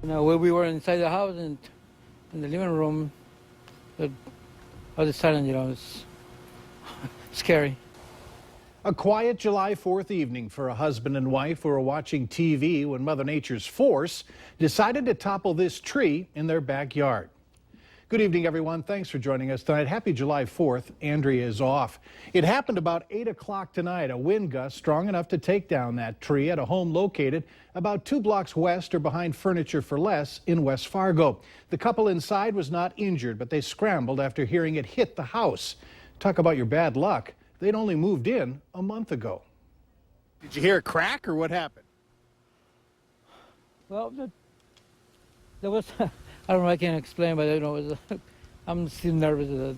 We were inside the house and in the living room, but all of a sudden, it's scary. A quiet July 4th evening for a husband and wife who were watching TV when Mother Nature's force decided to topple this tree in their backyard. Good evening, everyone. Thanks for joining us tonight. Happy July 4th. Andrea is off. It happened about 8 o'clock tonight. A wind gust strong enough to take down that tree at a home located about 2 blocks west or behind Furniture for Less in West Fargo. The couple inside was not injured, but they scrambled after hearing it hit the house. Talk about your bad luck. They'd only moved in a month ago. Did you hear a crack or what happened? Well, there was, I don't know, I can't explain, but I'm still nervous,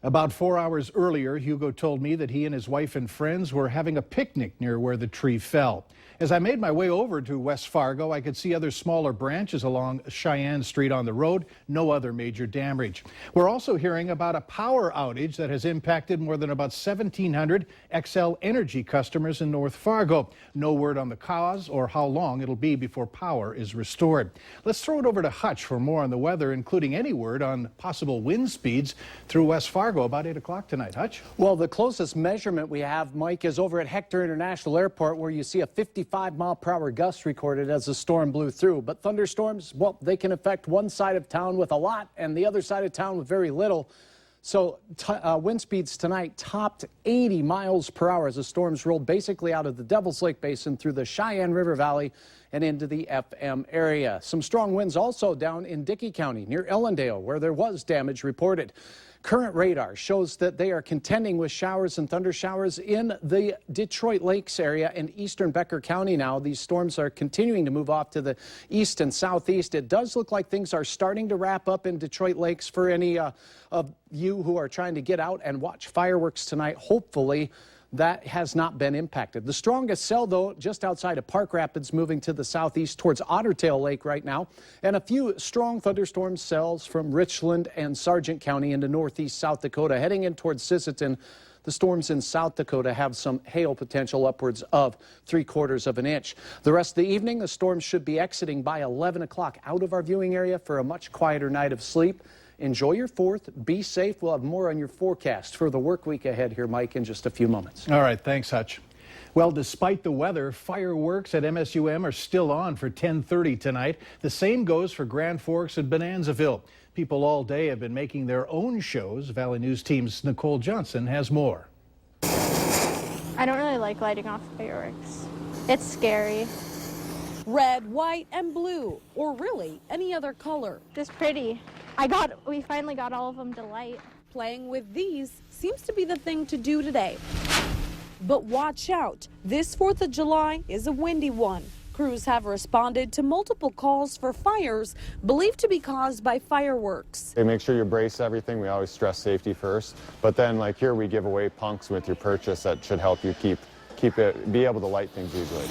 About 4 hours earlier, Hugo told me that he and his wife and friends were having a picnic near where the tree fell. As I made my way over to West Fargo, I could see other smaller branches along Cheyenne Street on the road. No other major damage. We're also hearing about a power outage that has impacted more than about 1,700 XL Energy customers in North Fargo. No word on the cause or how long it'll be before power is restored. Let's throw it over to Hutch for more on the weather, including any word on possible wind speeds through West Fargo about 8 o'clock tonight. Hutch? Well, the closest measurement we have, Mike, is over at Hector International Airport, where you see a 55-mile-per-hour gust recorded as the storm blew through. But thunderstorms, well, they can affect one side of town with a lot and the other side of town with very little. So wind speeds tonight topped 80 miles per hour as the storms rolled basically out of the Devil's Lake Basin through the Cheyenne River Valley and into the FM area. Some strong winds also down in Dickey County near Ellendale, where there was damage reported. Current radar shows that they are contending with showers and thunder showers in the Detroit Lakes area and eastern Becker County now. These storms are continuing to move off to the east and southeast. It does look like things are starting to wrap up in Detroit Lakes for any of you who are trying to get out and watch fireworks tonight. Hopefully, that has not been impacted. The strongest cell, though, just outside of Park Rapids, moving to the southeast towards Ottertail Lake right now, and a few strong thunderstorm cells from Richland and Sargent County into northeast South Dakota. Heading in towards Sisseton, the storms in South Dakota have some hail potential upwards of 3/4 of an inch. The rest of the evening, the storms should be exiting by 11 o'clock out of our viewing area for a much quieter night of sleep. Enjoy your 4th. Be safe. We'll have more on your forecast for the work week ahead here, Mike, in just a few moments. All right. Thanks, Hutch. Well, despite the weather, fireworks at MSUM are still on for 10:30 tonight. The same goes for Grand Forks and Bonanzaville. People all day have been making their own shows. Valley News Team's Nicole Johnson has more. I don't really like lighting off fireworks. It's scary. Red, white, and blue, or really any other color. Just pretty. We finally got all of them to light. Playing with these seems to be the thing to do today. But watch out, this 4th of July is a windy one. Crews have responded to multiple calls for fires believed to be caused by fireworks. They make sure you brace everything. We always stress safety first. But then, like here, we give away punks with your purchase that should help you be able to light things easily.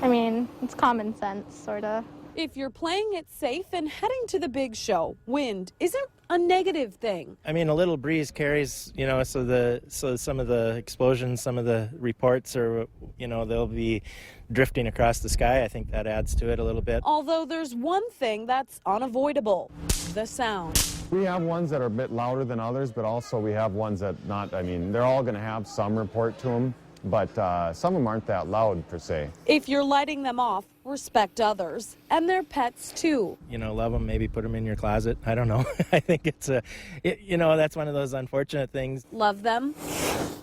I mean, it's common sense, sort of. If you're playing it safe and heading to the big show, wind isn't a negative thing. I mean, a little breeze carries, so some of the explosions, some of the reports are, they'll be drifting across the sky. I think that adds to it a little bit. Although there's one thing that's unavoidable, the sound. We have ones that are a bit louder than others, but also we have ones that they're all going to have some report to them, but some of them aren't that loud per se. If you're lighting them off, respect others and their pets too. Love them, maybe put them in your closet. I don't know. I think that's one of those unfortunate things. Love them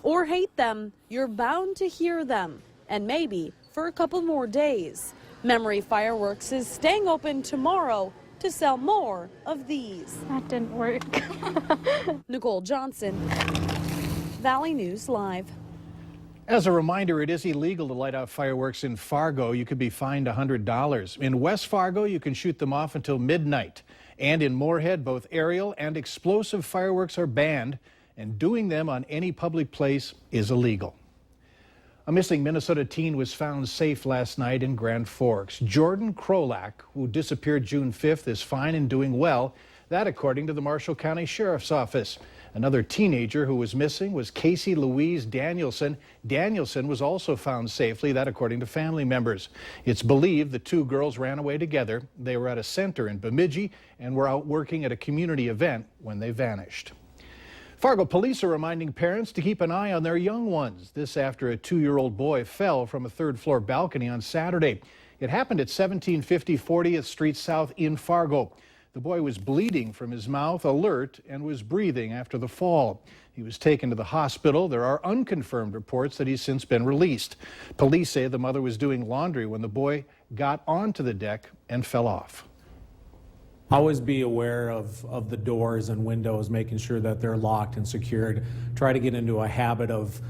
or hate them, you're bound to hear them, and maybe for a couple more days. Memory Fireworks is staying open tomorrow to sell more of these. That didn't work. Nicole Johnson, Valley News Live. As a reminder, it is illegal to light out fireworks in Fargo. You could be fined $100. In West Fargo, you can shoot them off until midnight. And in Moorhead, both aerial and explosive fireworks are banned, and doing them on any public place is illegal. A missing Minnesota teen was found safe last night in Grand Forks. Jordan Krolak, who disappeared June 5th, is fine and doing well. That according to the Marshall County Sheriff's Office. Another teenager who was missing was Casey Louise Danielson. Danielson was also found safely, that according to family members. It's believed the two girls ran away together. They were at a center in Bemidji and were out working at a community event when they vanished. Fargo police are reminding parents to keep an eye on their young ones. This after a 2-year-old boy fell from a third-floor balcony on Saturday. It happened at 1750 40th Street South in Fargo. The boy was bleeding from his mouth, alert, and was breathing after the fall. He was taken to the hospital. There are unconfirmed reports that he's since been released. Police say the mother was doing laundry when the boy got onto the deck and fell off. Always be aware of the doors and windows, making sure that they're locked and secured. Try to get into a habit of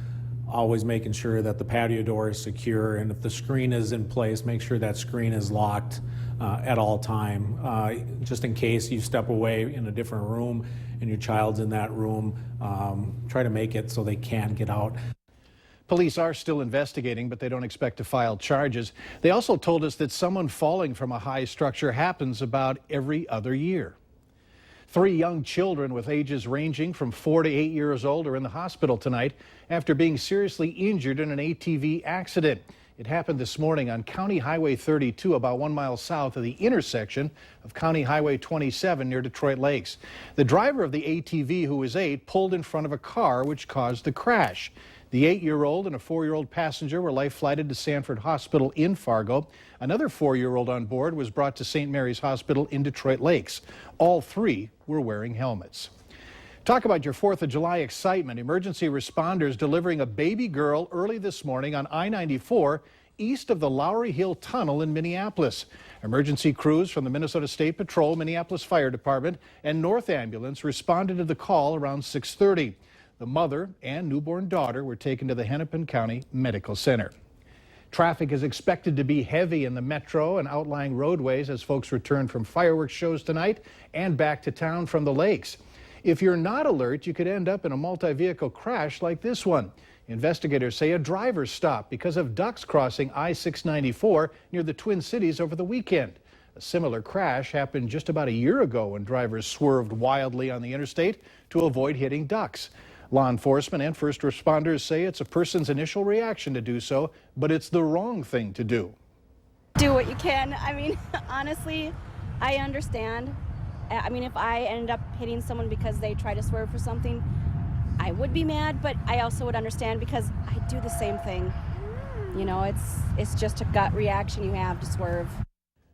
always making sure that the patio door is secure, and if the screen is in place, make sure that screen is locked at all time. Just in case you step away in a different room and your child's in that room, try to make it so they can get out. Police are still investigating, but they don't expect to file charges. They also told us that someone falling from a high structure happens about every other year. 3 young children with ages ranging from 4 to 8 years old are in the hospital tonight after being seriously injured in an ATV accident. It happened this morning on County Highway 32, about 1 mile south of the intersection of County Highway 27 near Detroit Lakes. The driver of the ATV, who was 8, pulled in front of a car, which caused the crash. The 8-year-old and a 4-year-old passenger were life-flighted to Sanford Hospital in Fargo. Another 4-year-old on board was brought to St. Mary's Hospital in Detroit Lakes. All 3 were wearing helmets. Talk about your 4th of July excitement. Emergency responders delivering a baby girl early this morning on I-94 east of the Lowry Hill Tunnel in Minneapolis. Emergency crews from the Minnesota State Patrol, Minneapolis Fire Department, and North Ambulance responded to the call around 6:30. The mother and newborn daughter were taken to the Hennepin County Medical Center. Traffic is expected to be heavy in the metro and outlying roadways as folks return from fireworks shows tonight and back to town from the lakes. If you're not alert, you could end up in a multi-vehicle crash like this one. Investigators say a driver stopped because of ducks crossing I-694 near the Twin Cities over the weekend. A similar crash happened just about a year ago when drivers swerved wildly on the interstate to avoid hitting ducks. Law enforcement and first responders say it's a person's initial reaction to do so, but it's the wrong thing to do. Do what you can. I mean, honestly, I understand. I mean, if I ended up hitting someone because they try to swerve for something, I would be mad, but I also would understand because I do the same thing. You know, it's just a gut reaction you have to swerve.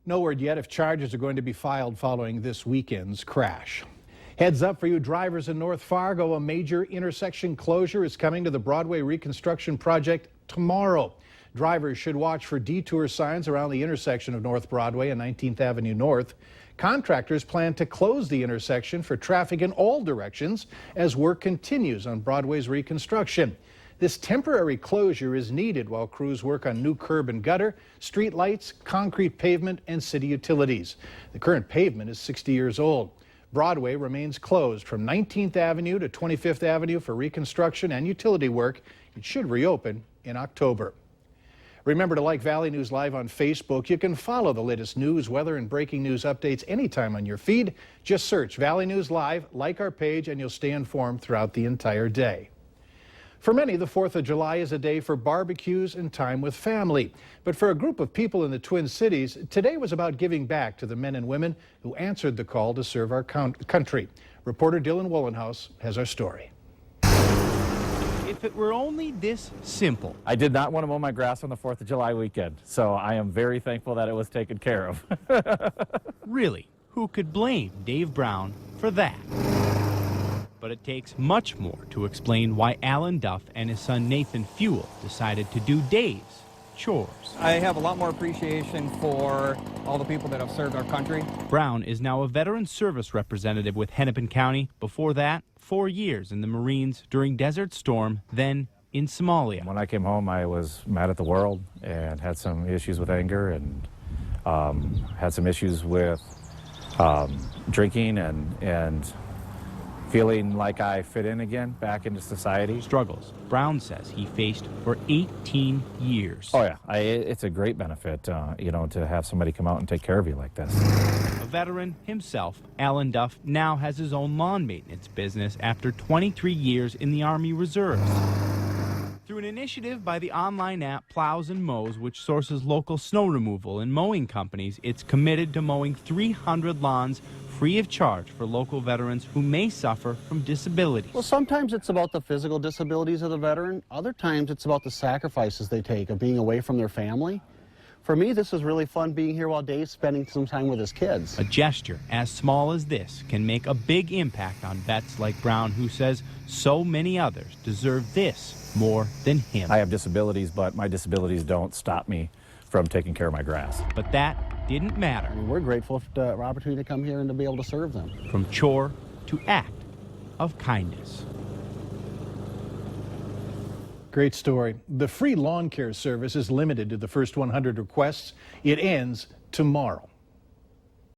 No word yet if charges are going to be filed following this weekend's crash. Heads up for you drivers in North Fargo, a major intersection closure is coming to the Broadway reconstruction project tomorrow. Drivers should watch for detour signs around the intersection of North Broadway and 19th Avenue North. Contractors plan to close the intersection for traffic in all directions as work continues on Broadway's reconstruction. This temporary closure is needed while crews work on new curb and gutter, street lights, concrete pavement, and city utilities. The current pavement is 60 years old. Broadway remains closed from 19th Avenue to 25th Avenue for reconstruction and utility work. It should reopen in October. Remember to like Valley News Live on Facebook. You can follow the latest news, weather, and breaking news updates anytime on your feed. Just search Valley News Live, like our page, and you'll stay informed throughout the entire day. For many, the 4th of July is a day for barbecues and time with family. But for a group of people in the Twin Cities, today was about giving back to the men and women who answered the call to serve our country. Reporter Dylan Wollenhaus has our story. If it were only this simple. I did not want to mow my grass on the 4th of July weekend, so I am very thankful that it was taken care of. Really, who could blame Dave Brown for that? But it takes much more to explain why Alan Duff and his son Nathan Fuel decided to do Dave's chores. I have a lot more appreciation for all the people that have served our country. Brown is now a veteran service representative with Hennepin County. Before that, 4 years in the Marines during Desert Storm, then in Somalia. When I came home, I was mad at the world and had some issues with anger and had some issues with drinking and feeling like I fit in again back into society. Struggles Brown says he faced for 18 years. Oh yeah, it's a great benefit, you know, to have somebody come out and take care of you like this. A veteran himself, Alan Duff now has his own lawn maintenance business after 23 years in the Army Reserves. Through an initiative by the online app Plows and Mows, which sources local snow removal and mowing companies, it's committed to mowing 300 lawns free of charge for local veterans who may suffer from disabilities. Well, sometimes it's about the physical disabilities of the veteran. Other times it's about the sacrifices they take of being away from their family. For me, this is really fun being here while Dave's spending some time with his kids. A gesture as small as this can make a big impact on vets like Brown, who says so many others deserve this more than him. I have disabilities, but my disabilities don't stop me from taking care of my grass. But that didn't matter. I mean, we're grateful for the opportunity to come here and to be able to serve them. From chore to act of kindness. Great story. The free lawn care service is limited to the first 100 requests. It ends tomorrow.